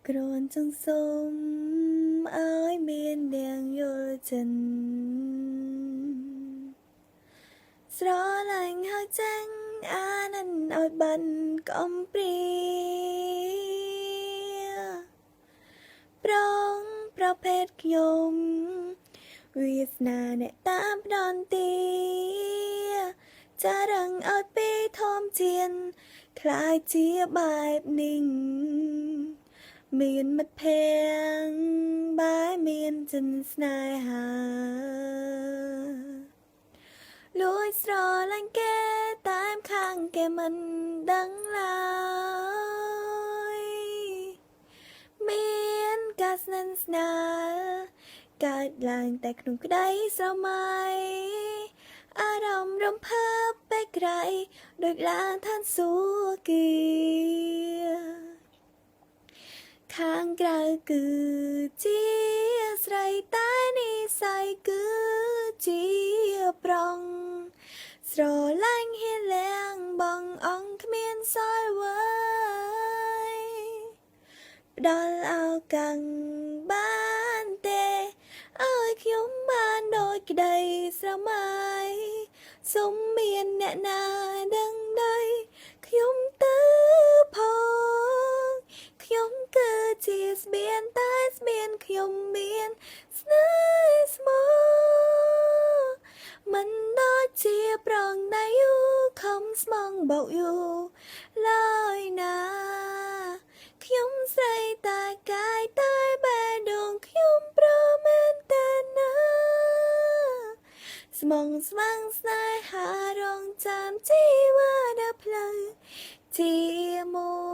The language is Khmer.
គ្រាន់ចង់សូមឲ្យមាននាងយល់ចិនស្រឡាញ់ហើយចាញ់អានិនឲ្យបានកំព្រាប្រងប្រភេទខ្ញុំវាសនាអ្នកតាមដនទីចារឹងឲ្យពីធម្មជាតិខ្លាយជាបែបនេះមានមិត្តភក្តិបែបមានចិនស្នេហាលួចស្រឡាញ់គេតាមខាងគេមិនដឹងឡើយមានការស្និទ្ធស្នាលកើតឡើងតែក្នុងក្តីស្រមៃអារម្មណ៍រំភើបពេកក្រៃដូចឡើងឋានសួគ៌ខាងក្រៅគឺជាស្រីតែនិស្ស័យគឺជាប្រុងស្រឡាញ់ហ៊ានលះបងអង្គគ្មានសល់អ្វីផ្ដល់ឱកាសបានទេឲ្យខ្ញុំបានដូចក្តីស្រមៃសុំមានអ្នកណាដឹងដីខ្ញុំទៅផងខ្ញុំគឺជាស្បៀនតែស្បៀនខ្ញុំមានស្នេហ៍ស្មោមិនដូចជាប្រងដៃយូខំស្មងបោកយូឡើយណាខ្ញុំស្រីតែកាយតែបេះដូងខ្ញុំប្រមែនតែណាស្មងស្មាំងស្នេហារងចាំជីវ៉ាដល់ផ្លូវជាមួយ